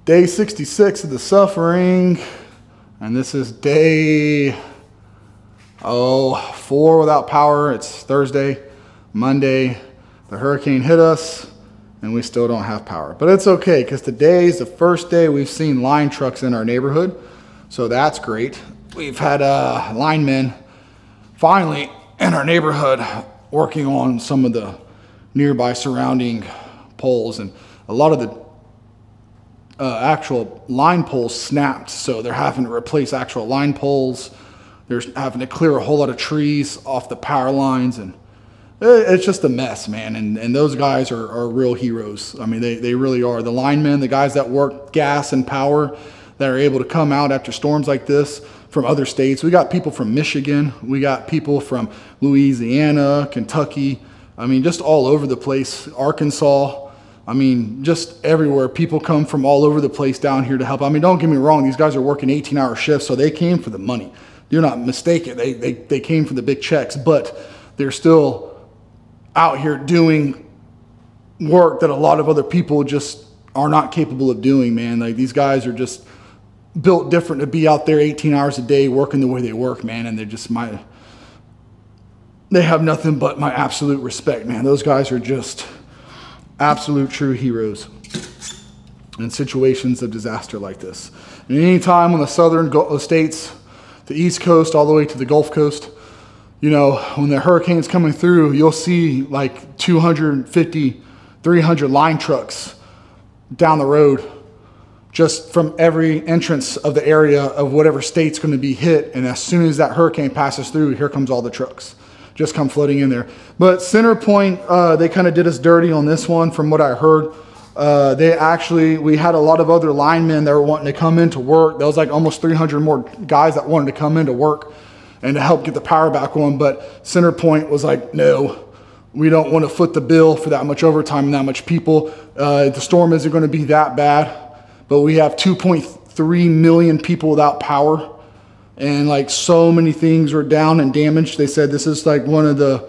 Day 66 of the suffering, and this is day 4 without power. It's Thursday, Monday, the hurricane hit us, and we still don't have power. But it's okay, because today is the first day we've seen line trucks in our neighborhood, so that's great. We've had linemen finally in our neighborhood working on some of the nearby surrounding poles, and a lot of the actual line poles snapped, so they're having to replace actual line poles. They're having to clear a whole lot of trees off the power lines, and it's just a mess, man. And those guys are real heroes. I mean, they really are. The linemen, the guys that work gas and power, that are able to come out after storms like this from other states. We got people from Michigan. We got people from Louisiana, Kentucky. I mean, just all over the place. Arkansas. I mean, just everywhere. People come from all over the place down here to help. I mean, don't get me wrong. These guys are working 18-hour shifts, so they came for the money. Do not mistake it. They came for the big checks, but they're still out here doing work that a lot of other people just are not capable of doing, man. Like, these guys are just built different to be out there 18 hours a day working the way they work, man. And they're just they have nothing but my absolute respect, man. Those guys are just absolute true heroes in situations of disaster like this. And any time on the southern states, the East Coast, all the way to the Gulf Coast, you know, when the hurricane's coming through, you'll see like 250, 300 line trucks down the road, just from every entrance of the area of whatever state's going to be hit. And as soon as that hurricane passes through, here comes all the trucks. Just come flooding in there. But CenterPoint, they kind of did us dirty on this one from what I heard. We had a lot of other linemen that were wanting to come in to work. There was like almost 300 more guys that wanted to come in to work and to help get the power back on. But CenterPoint was like, no, we don't want to foot the bill for that much overtime and that much people. The storm isn't going to be that bad, but we have 2.3 million people without power. And like so many things were down and damaged. They said this is like one of the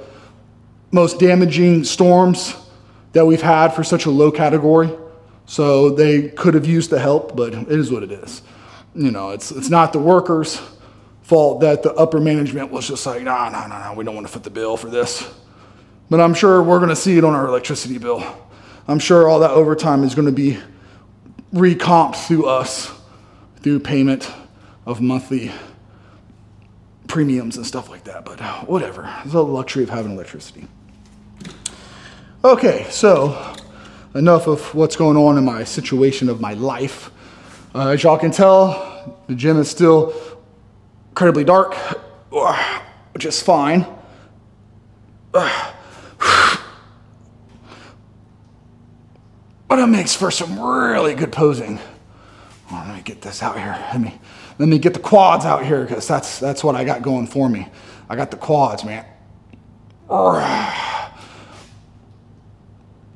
most damaging storms that we've had for such a low category. So they could have used the help, but it is what it is. You know, it's not the workers' fault that the upper management was just like, no, we don't want to foot the bill for this. But I'm sure we're going to see it on our electricity bill. I'm sure all that overtime is going to be recomped through us, through payment of monthly premiums and stuff like that, but whatever. It's the luxury of having electricity. Okay, so enough of what's going on in my situation of my life. As y'all can tell, the gym is still incredibly dark, which is fine. But it makes for some really good posing. Oh, let me get this out here. Let me get the quads out here, because that's what I got going for me. I got the quads, man.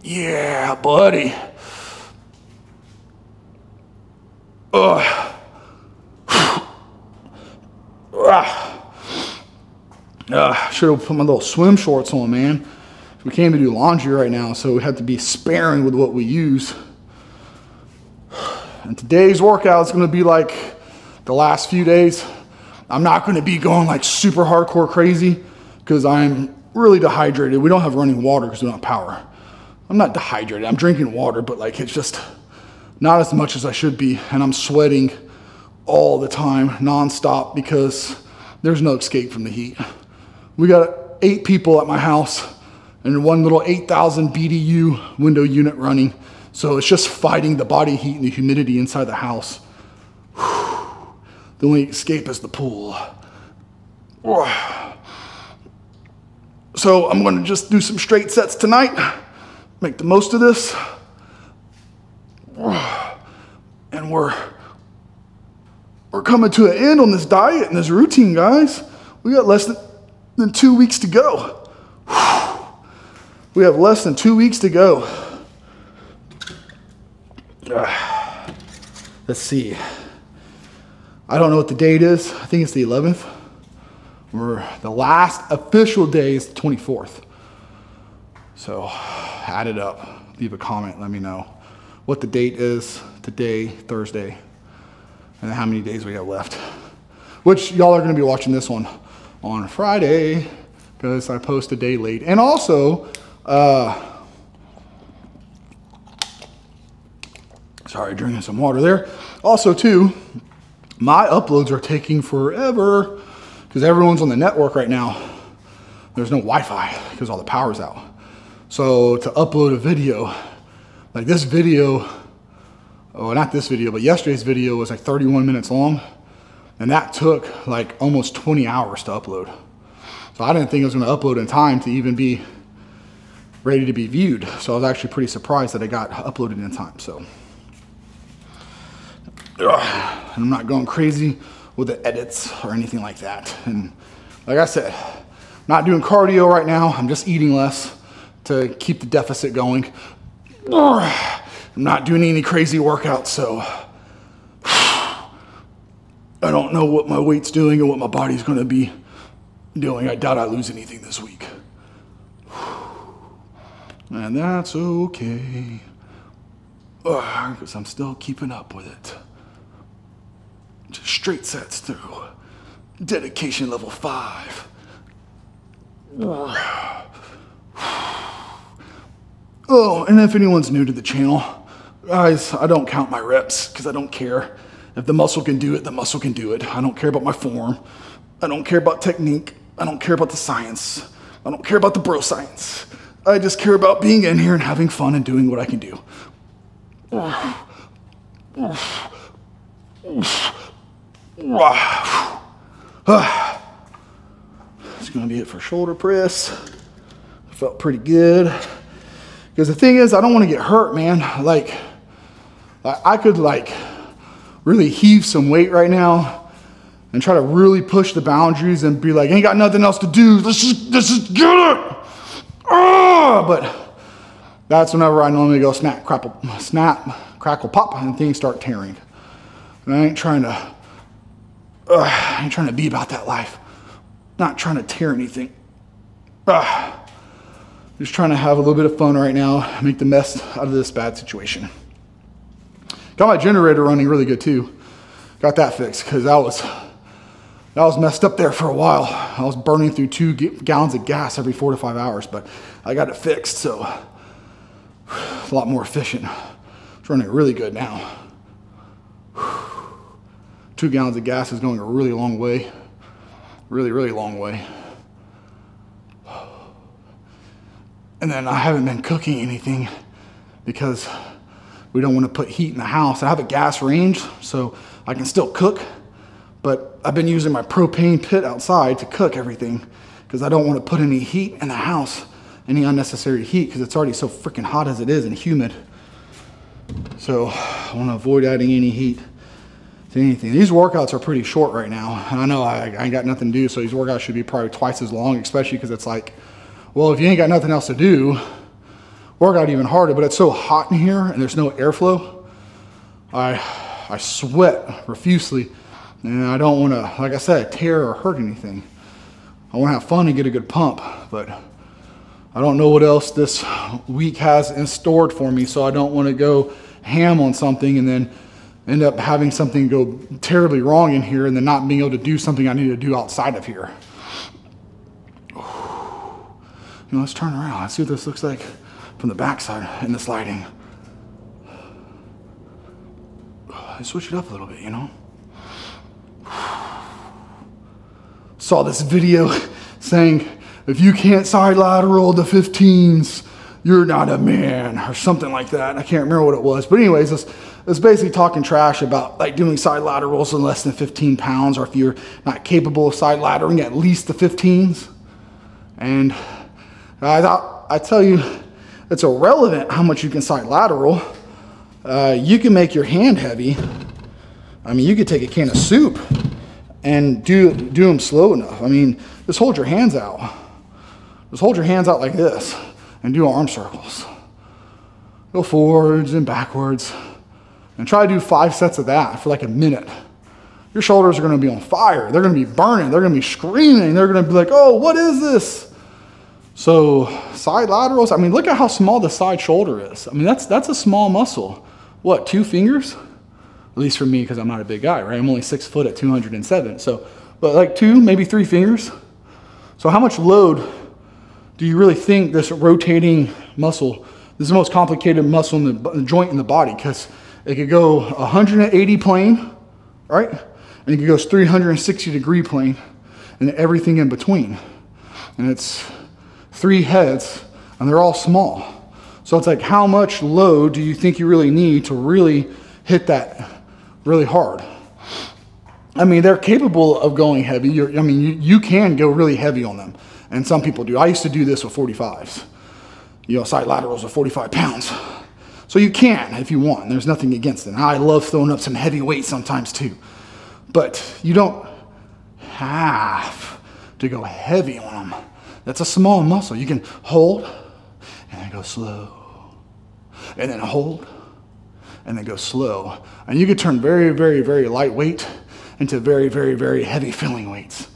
Yeah, buddy. Should have put my little swim shorts on, man. We came to do laundry right now, so we have to be sparing with what we use. And today's workout is going to be like the last few days. I'm not going to be going like super hardcore crazy, because I'm really dehydrated. We don't have running water because we don't have power. I'm not dehydrated. I'm drinking water, but like it's just not as much as I should be. And I'm sweating all the time, nonstop, because there's no escape from the heat. We got 8 people at my house and one little 8,000 BTU window unit running. So it's just fighting the body heat and the humidity inside the house. The only escape is the pool. So I'm gonna just do some straight sets tonight, make the most of this. And we're coming to an end on this diet and this routine, guys. We got less than 2 weeks to go. We have less than 2 weeks to go. Let's see. I don't know what the date is. I think it's the 11th. The last official day is the 24th. So add it up. Leave a comment. Let me know what the date is today, Thursday, and then how many days we have left. Which y'all are gonna be watching this one on Friday because I post a day late. And also, sorry, drinking some water there. Also too, my uploads are taking forever because everyone's on the network right now. There's no Wi-Fi because all the power's out. So to upload a video, like this video, oh, not this video, but yesterday's video was like 31 minutes long. And that took like almost 20 hours to upload. So I didn't think it was gonna upload in time to even be ready to be viewed. So I was actually pretty surprised that it got uploaded in time, so. I'm not going crazy with the edits or anything like that. And like I said, not doing cardio right now. I'm just eating less to keep the deficit going. I'm not doing any crazy workouts, so I don't know what my weight's doing or what my body's gonna be doing. I doubt I lose anything this week. And that's okay, because I'm still keeping up with it. Just straight sets through. Dedication level 5. Oh, and if anyone's new to the channel, guys, I don't count my reps because I don't care. If the muscle can do it, the muscle can do it. I don't care about my form. I don't care about technique. I don't care about the science. I don't care about the bro science. I just care about being in here and having fun and doing what I can do. It's gonna be it for shoulder press. Felt pretty good. Because the thing is, I don't want to get hurt, man. Like, I could like really heave some weight right now and try to really push the boundaries and be like, ain't got nothing else to do. Let's just get it. But that's whenever I normally go snap, crackle, pop, and things start tearing. And I ain't trying to be about that life. Not trying to tear anything. Just trying to have a little bit of fun right now, make the mess out of this bad situation. Got my generator running really good too. Got that fixed because that was messed up there for a while. I was burning through 2 gallons of gas every 4 to 5 hours, but I got it fixed, so it's a lot more efficient. It's running really good now. 2 gallons of gas is going a really long way. Really, really long way. And then I haven't been cooking anything because we don't want to put heat in the house. I have a gas range, so I can still cook, but I've been using my propane pit outside to cook everything because I don't want to put any heat in the house, any unnecessary heat, because it's already so freaking hot as it is and humid. So I want to avoid adding any heat to anything. These workouts are pretty short right now. And I know I ain't got nothing to do, so these workouts should be probably twice as long, especially because it's like, well, if you ain't got nothing else to do, work out even harder, but it's so hot in here and there's no airflow. I sweat profusely and I don't want to, like I said, tear or hurt anything. I want to have fun and get a good pump, but I don't know what else this week has in store for me, so I don't want to go ham on something and then end up having something go terribly wrong in here and then not being able to do something I need to do outside of here. You know, let's turn around. Let's see what this looks like from the backside in this lighting. Let's switch it up a little bit, you know? Saw this video saying, if you can't side lateral the 15s, you're not a man, or something like that. I can't remember what it was. But anyways, it's basically talking trash about like doing side laterals in less than 15 pounds, or if you're not capable of side latering at least the 15s. And I tell you, it's irrelevant how much you can side lateral. You can make your hand heavy. I mean, you could take a can of soup and do them slow enough. I mean, just hold your hands out. Just hold your hands out like this and do arm circles. Go forwards and backwards and try to do 5 sets of that for like a minute. Your shoulders are gonna be on fire. They're gonna be burning. They're gonna be screaming. They're gonna be like, oh, what is this? So side laterals, I mean, look at how small the side shoulder is. I mean, that's a small muscle. what, 2 fingers? At least for me, because I'm not a big guy, right? I'm only 6 foot at 207. So, but like 2, maybe 3 fingers. So how much load do you really think this rotating muscle, this is the most complicated muscle in the joint in the body, because it could go 180 plane, right? And it could go 360-degree plane, and everything in between. And it's 3 heads, and they're all small. So it's like, how much load do you think you really need to really hit that really hard? I mean, they're capable of going heavy. You can go really heavy on them. And some people do. I used to do this with 45s. Side laterals with 45 pounds. So you can if you want. There's nothing against it. I love throwing up some heavy weight sometimes too. But you don't have to go heavy on them. That's a small muscle. You can hold and then go slow. And then hold and then go slow. And you can turn very, very, very lightweight into very, very, very heavy feeling weights.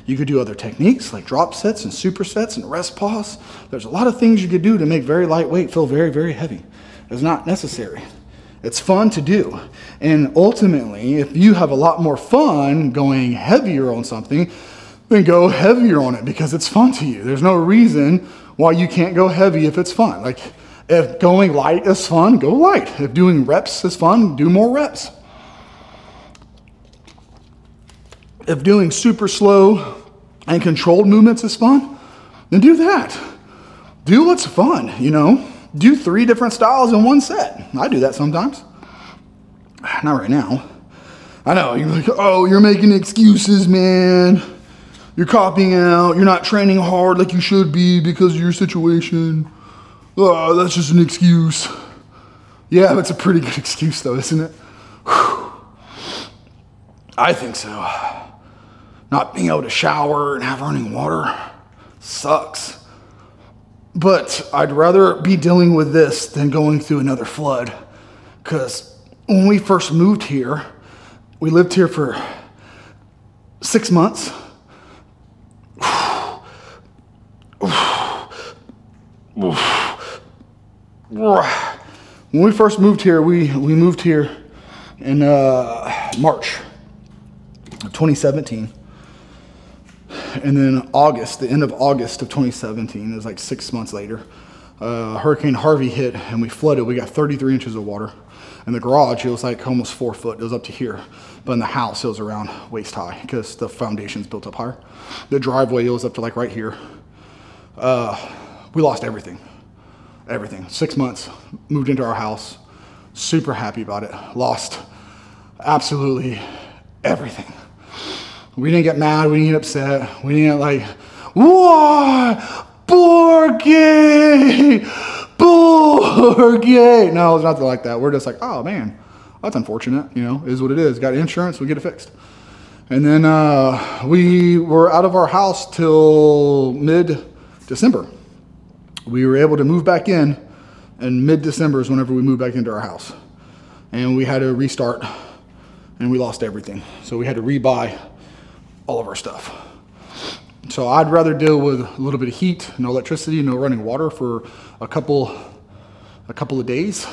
You could do other techniques like drop sets and supersets and rest pause. There's a lot of things you could do to make very lightweight feel very, very heavy. It's not necessary. It's fun to do. And ultimately, if you have a lot more fun going heavier on something, then go heavier on it because it's fun to you. There's no reason why you can't go heavy if it's fun. Like, if going light is fun, go light. If doing reps is fun, do more reps. If doing super slow and controlled movements is fun, then do that. Do what's fun, Do 3 different styles in one set. I do that sometimes. Not right now. I know, you're like, oh, you're making excuses, man. You're copying out. You're not training hard like you should be because of your situation. Oh, that's just an excuse. Yeah, that's a pretty good excuse though, isn't it? Whew. I think so. Not being able to shower and have running water sucks. But I'd rather be dealing with this than going through another flood. Because when we first moved here, we lived here for 6 months. When we first moved here, we moved here in March of 2017. And then August, the end of August of 2017, it was like 6 months later, Hurricane Harvey hit and we flooded. We got 33 inches of water. In the garage, it was like almost 4 foot. It was up to here. But in the house, it was around waist high because the foundation's built up higher. The driveway, it was up to like right here. We lost everything. Everything. 6 months, moved into our house. Super happy about it. Lost absolutely everything. We didn't get mad, we didn't get upset, we didn't like, what? Porque! Porque! No, it's nothing like that. We're just like, oh man, that's unfortunate, it is what it is. Got insurance, we get it fixed. And then we were out of our house till mid-December. We were able to move back in, and mid-December is whenever we moved back into our house. And we had to restart, and we lost everything. So we had to rebuy all of our stuff. So I'd rather deal with a little bit of heat, no electricity, no running water for a couple of days.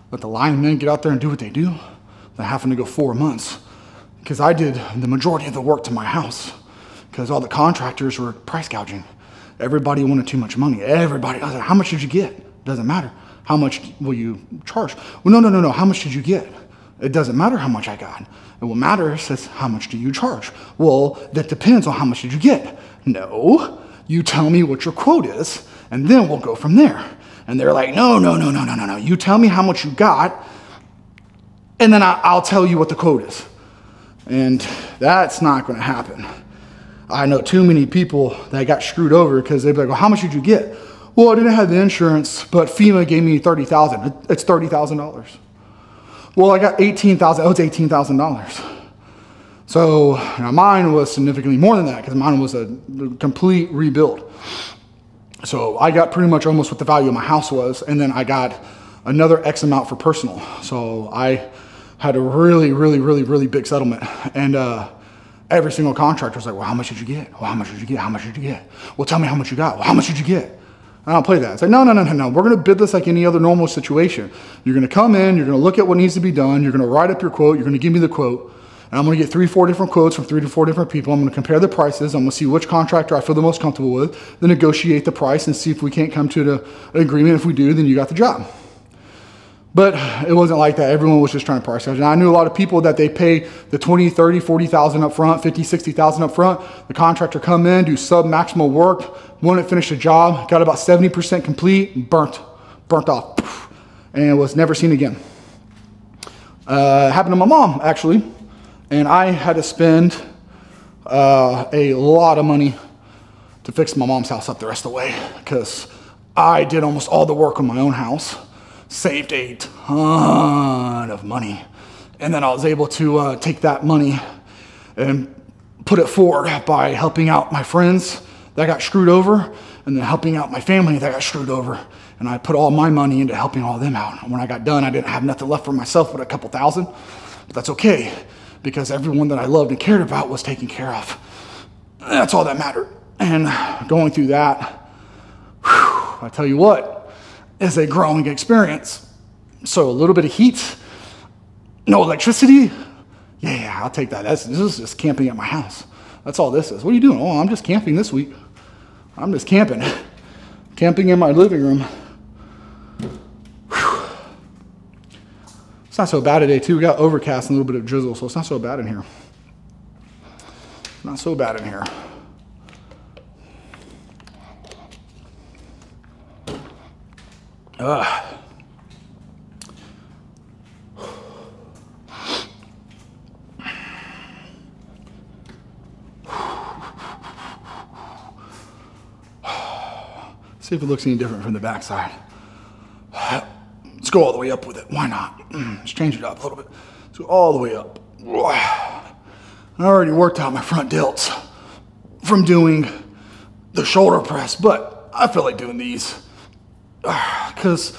Let the linemen get out there and do what they do, than having to go 4 months. Because I did the majority of the work to my house because all the contractors were price gouging. Everybody wanted too much money. Everybody, I was like, how much did you get? Doesn't matter. How much will you charge? Well, no. How much did you get? It doesn't matter how much I got. And what matters is how much do you charge? Well, that depends on how much did you get. No, you tell me what your quote is, and then we'll go from there. And they're like, no. You tell me how much you got, and then I'll tell you what the quote is. And that's not going to happen. I know too many people that got screwed over because they'd be like, well, how much did you get? Well, I didn't have the insurance, but FEMA gave me $30,000. It's $30,000. Well, I got $18,000. Oh, it's $18,000. So now mine was significantly more than that because mine was a complete rebuild. So I got pretty much almost what the value of my house was, and then I got another X amount for personal. So I had a really big settlement, and every single contractor was like, well, how much did you get? Well, how much did you get? How much did you get? Well, tell me how much you got. Well, how much did you get? I don't play that. It's like, no. We're going to bid this like any other normal situation. You're going to come in, you're going to look at what needs to be done, you're going to write up your quote, you're going to give me the quote, and I'm going to get 3-4 different quotes from 3 to 4 different people. I'm going to compare the prices. I'm going to see which contractor I feel the most comfortable with, then negotiate the price and see if we can't come to an agreement. If we do, then you got the job. But it wasn't like that. Everyone was just trying to price gouge. And I knew a lot of people that they pay the 20, 30, 40,000 up front, 50, 60,000 up front. The contractor come in, do sub-maximal work, wouldn't finish the job, got about 70% complete, burnt off, and was never seen again. It happened to my mom, actually. And I had to spend a lot of money to fix my mom's house up the rest of the way, because I did almost all the work on my own house. Saved a ton of money. And then I was able to take that money and put it forward by helping out my friends that got screwed over, and then helping out my family that got screwed over. And I put all my money into helping all them out. And when I got done, I didn't have nothing left for myself but a couple thousand. But that's okay, because everyone that I loved and cared about was taken care of. That's all that mattered. And going through that, whew, I tell you what, is a growing experience. So a little bit of heat, no electricity. Yeah, I'll take that. This is just camping at my house. That's all this is. What are you doing? Oh, I'm just camping this week. I'm just camping. Camping in my living room. Whew. It's not so bad today too. We got overcast and a little bit of drizzle, so it's not so bad in here. Not so bad in here. See if it looks any different from the backside. Let's go all the way up with it. Why not? Let's change it up a little bit. Let's go all the way up. I already worked out my front delts from doing the shoulder press, but I feel like doing these because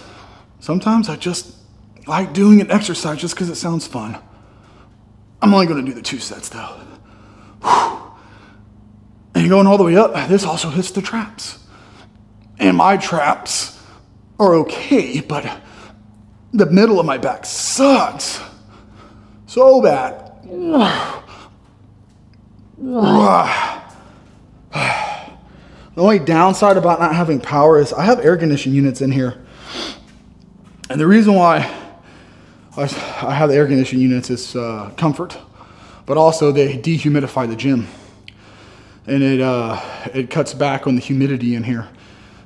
sometimes I just like doing an exercise just because it sounds fun. I'm only going to do the 2 sets though. And going all the way up, this also hits the traps. And my traps are okay, but the middle of my back sucks so bad. The only downside about not having power is I have air conditioning units in here. And the reason why I have the air conditioning units is comfort, but also they dehumidify the gym. And it cuts back on the humidity in here.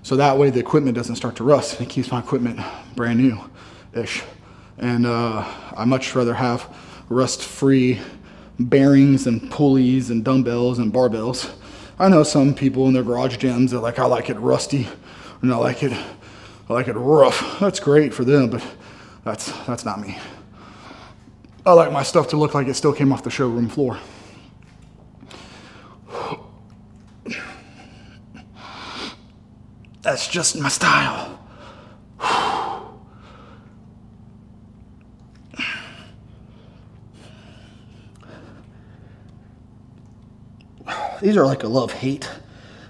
So that way the equipment doesn't start to rust. It keeps my equipment brand new-ish. And I much rather have rust-free bearings and pulleys and dumbbells and barbells. I know some people in their garage gyms that like, I like it rusty, and I like it rough. That's great for them, but that's not me. I like my stuff to look like it still came off the showroom floor. That's just my style. These are like a love-hate.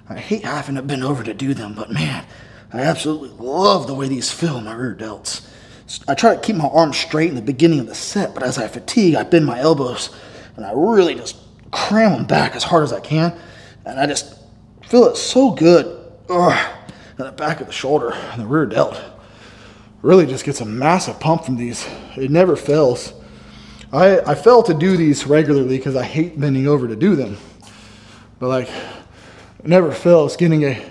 I hate having to bend over to do them, but man, I absolutely love the way these feel in my rear delts. I try to keep my arms straight in the beginning of the set, but as I fatigue, I bend my elbows, and I really just cram them back as hard as I can, and I just feel it so good. And the back of the shoulder and the rear delt really just gets a massive pump from these. It never fails. I fail to do these regularly because I hate bending over to do them. But like, it never fails getting a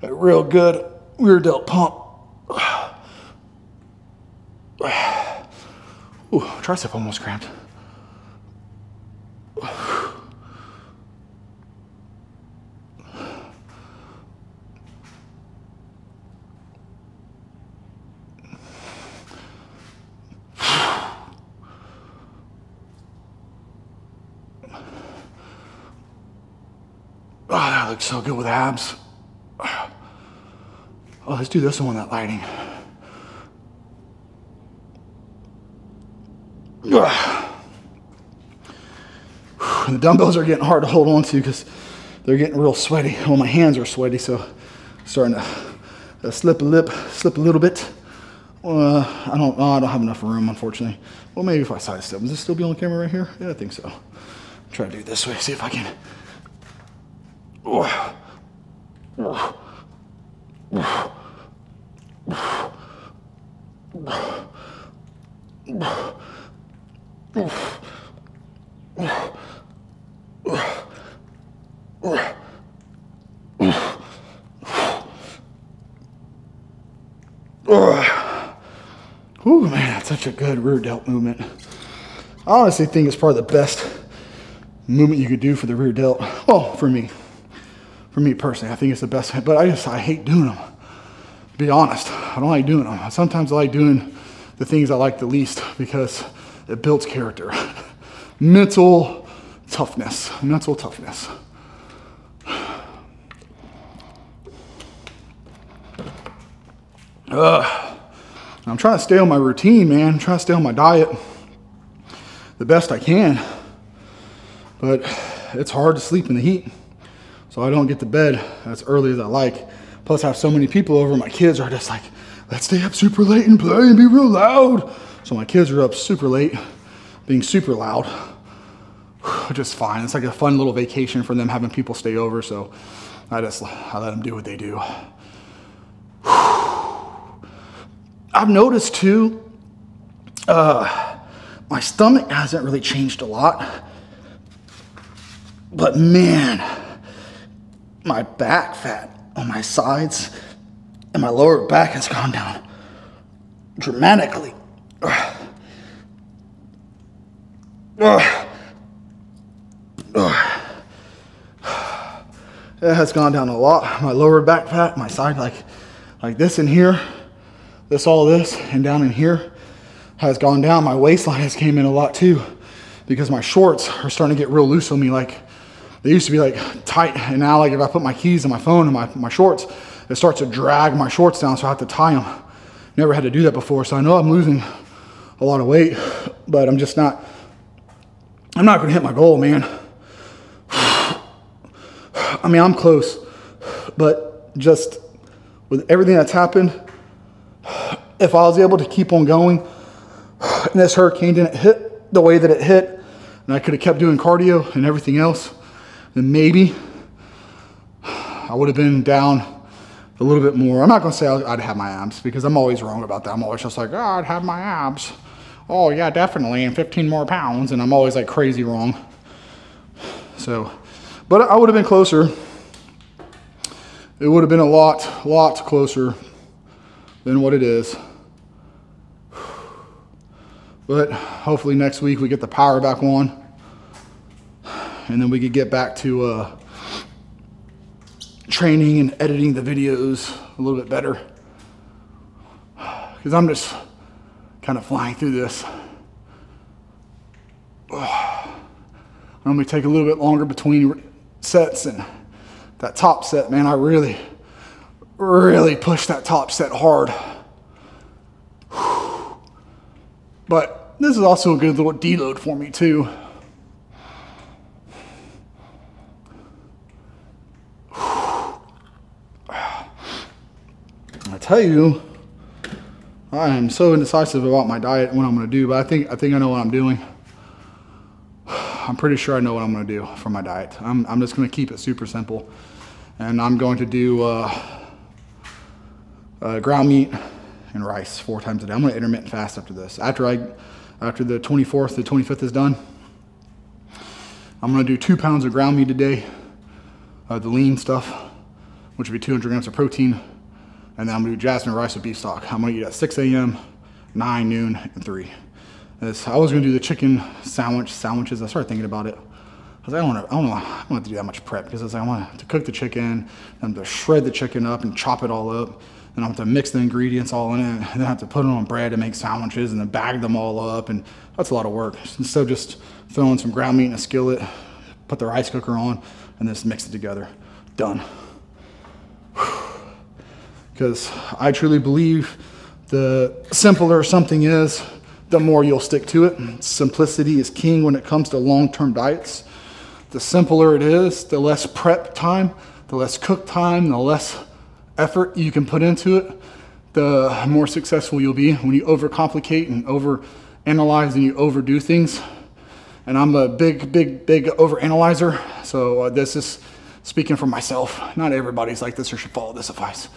real good rear delt pump. Ooh, tricep almost cramped. Oh, that looks so good with abs. Oh, let's do this one with that lighting. And the dumbbells are getting hard to hold on to because they're getting real sweaty. Well, my hands are sweaty, so it's starting to slip a little bit. I don't have enough room, unfortunately. Well, maybe if I side step. Does this still be on camera right here? Yeah, I think so. Try to do it this way, see if I can. Ooh, man, that's such a good rear delt movement. I honestly think it's probably the best movement you could do for the rear delt. Well, for me personally, I think it's the best. But I hate doing them. To be honest, I don't like doing them. Sometimes I like doing the things I like the least because it builds character. Mental toughness. I'm trying to stay on my routine, man. I'm trying to stay on my diet the best I can. But it's hard to sleep in the heat. So I don't get to bed as early as I like. Plus I have so many people over. My kids are just like, let's stay up super late and play and be real loud. So my kids are up super late, being super loud, which is fine. It's like a fun little vacation for them having people stay over. So I let them do what they do. I've noticed too, my stomach hasn't really changed a lot, but man, my back fat on my sides and my lower back has gone down dramatically. It has gone down a lot. My lower back fat, my side, like this in here, all this, and down in here has gone down. My waistline has came in a lot too because my shorts are starting to get real loose on me. Like they used to be like tight, and now like if I put my keys and my phone and my shorts, it starts to drag my shorts down, so I have to tie them. Never had to do that before, so I know I'm losing a lot of weight, but I'm not gonna hit my goal, man. I mean, I'm close, but just with everything that's happened, if I was able to keep on going and this hurricane didn't hit the way that it hit, and I could have kept doing cardio and everything else, then maybe I would have been down a little bit more. I'm not gonna say I'd have my abs because I'm always wrong about that. I'm always just like, oh, I'd have my abs. Oh yeah, definitely, and 15 more pounds, and I'm always like crazy wrong. So, but I would have been closer. It would have been a lot closer than what it is. But hopefully next week we get the power back on, and then we could get back to training and editing the videos a little bit better. Because I'm just kind of flying through this. Normally take a little bit longer between sets, and that top set, man, I really pushed that top set hard. But this is also a good little deload for me too. I tell you, I am so indecisive about my diet and what I'm going to do, but I think I know what I'm doing. I'm pretty sure I know what I'm going to do for my diet. I'm just going to keep it super simple, and I'm going to do ground meat and rice 4 times a day. I'm going to intermittent fast after this. After the 24th, the 25th is done, I'm going to do 2 pounds of ground meat a day, the lean stuff, which would be 200 grams of protein. And then I'm gonna do jasmine rice with beef stock. I'm gonna eat at 6 a.m., 9, noon, and 3. I was gonna do the chicken sandwiches. I started thinking about it. I was like, I don't want to do that much prep, because I want to cook the chicken, and to shred the chicken up and chop it all up. Then I have to mix the ingredients all in it, and then I have to put them on bread and make sandwiches, and then bag them all up, and that's a lot of work. Instead of just throwing some ground meat in a skillet, put the rice cooker on, and just mix it together. Done. Because I truly believe the simpler something is, the more you'll stick to it. Simplicity is king when it comes to long-term diets. The simpler it is, the less prep time, the less cook time, the less effort you can put into it, the more successful you'll be. When you overcomplicate and overanalyze and you overdo things, and I'm a big overanalyzer, so this is speaking for myself. Not everybody's like this or should follow this advice.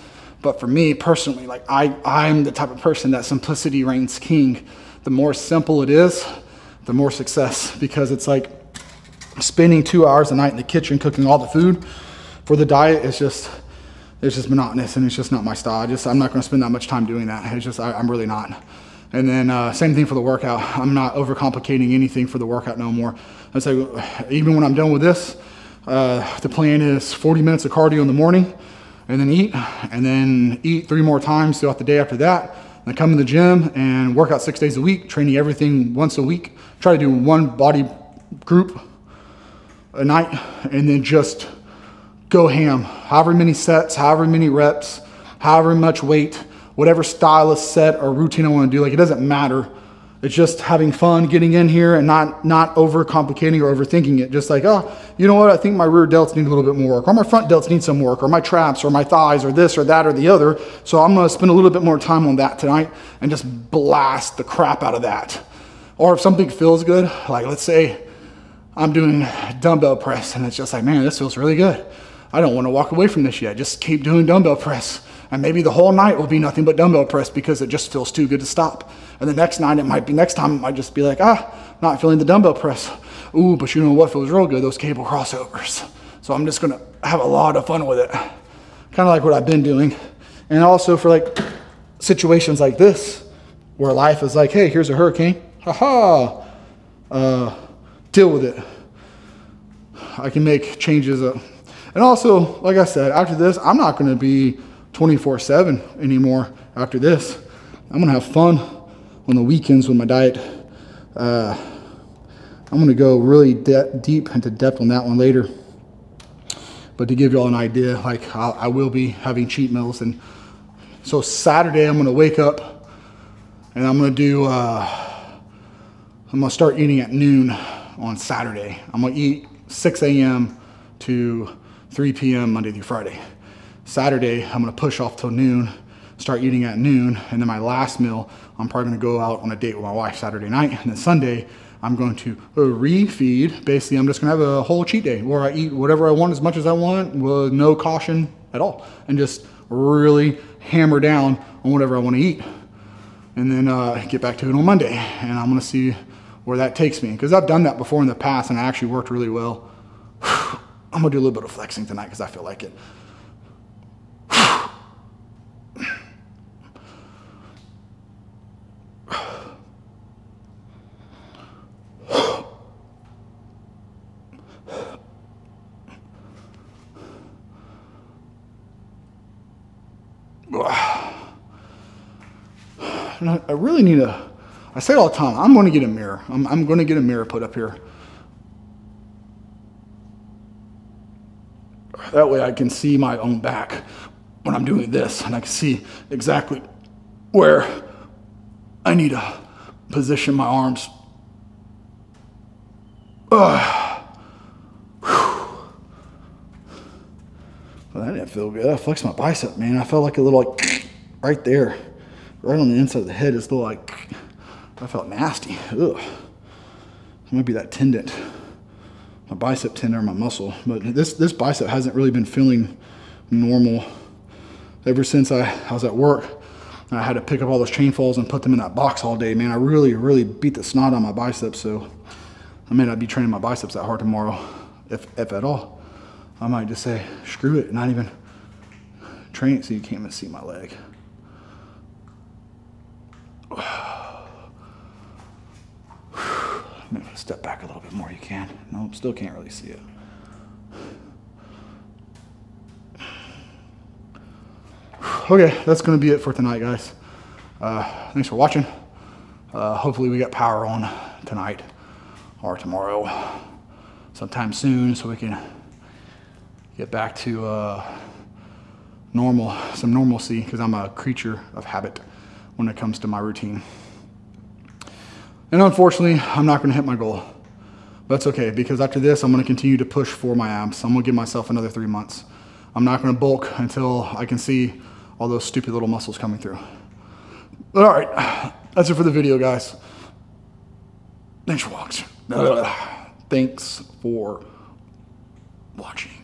But for me personally, like I'm the type of person that simplicity reigns king. The more simple it is, the more success, because it's like spending 2 hours a night in the kitchen cooking all the food for the diet is just, it's just monotonous, and it's just not my style. I'm not going to spend that much time doing that. It's just, I'm really not. And then same thing for the workout. I'm not overcomplicating anything for the workout no more. It's like, even when I'm done with this, the plan is 40 minutes of cardio in the morning, and then eat 3 more times throughout the day after that. And come to the gym and work out 6 days a week, training everything once a week. Try to do 1 body group a night, and then just go ham. However many sets, however many reps, however much weight, whatever style of set or routine I want to do. Like, it doesn't matter. It's just having fun, getting in here, and not overcomplicating or overthinking it. Just like, oh, you know what? I think my rear delts need a little bit more work, or my front delts need some work, or my traps, or my thighs, or this, or that, or the other. So I'm going to spend a little bit more time on that tonight and just blast the crap out of that. Or if something feels good, like let's say I'm doing dumbbell press, and it's just like, man, this feels really good. I don't want to walk away from this yet. Just keep doing dumbbell press. And maybe the whole night will be nothing but dumbbell press because it just feels too good to stop. And the next time it might just be like, not feeling the dumbbell press. Ooh, but you know what feels real good? Those cable crossovers. So I'm just going to have a lot of fun with it. Kind of like what I've been doing. And also for like situations like this, where life is like, hey, here's a hurricane. Deal with it. I can make changes. And also, like I said, after this, I'm not going to be 24/7 anymore after this. I'm gonna have fun on the weekends with my diet. I'm gonna go really deep into depth on that one later. But to give y'all an idea, like I will be having cheat meals. And so Saturday I'm gonna wake up and I'm gonna start eating at noon on Saturday. I'm gonna eat 6 a.m. to 3 p.m. Monday through Friday. Saturday, I'm gonna push off till noon, start eating at noon, and then my last meal, I'm probably gonna go out on a date with my wife Saturday night, and then Sunday, I'm going to refeed. Basically, I'm just gonna have a whole cheat day where I eat whatever I want as much as I want with no caution at all, and just really hammer down on whatever I wanna eat. And then get back to it on Monday, and I'm gonna see where that takes me, because I've done that before in the past, and it actually worked really well. I'm gonna do a little bit of flexing tonight because I feel like it. I really need I say it all the time, I'm going to get a mirror. I'm going to get a mirror put up here. That way I can see my own back when I'm doing this, and I can see exactly where I need to position my arms. Well, that didn't feel good. I flexed my bicep, man. I felt like a little like right there. Right on the inside of the head, it's a little like, I felt nasty. Ugh. It might be that tendon, my bicep tendon or my muscle. But this bicep hasn't really been feeling normal ever since I was at work. I had to pick up all those chain falls and put them in that box all day. Man, I really beat the snot on my biceps, so I may not be training my biceps that hard tomorrow, if at all. I might just say, screw it, not even train it so you can't even see my leg. Maybe step back a little bit more, you can. Nope, still can't really see it. Okay, that's gonna be it for tonight, guys. Thanks for watching. Hopefully we get power on tonight or tomorrow, sometime soon, so we can get back to some normalcy, because I'm a creature of habit when it comes to my routine. And unfortunately, I'm not gonna hit my goal. But that's okay, because after this, I'm gonna continue to push for my abs. I'm gonna give myself another 3 months. I'm not going to bulk until I can see all those stupid little muscles coming through. All right, that's it for the video, guys. Thanks for watching.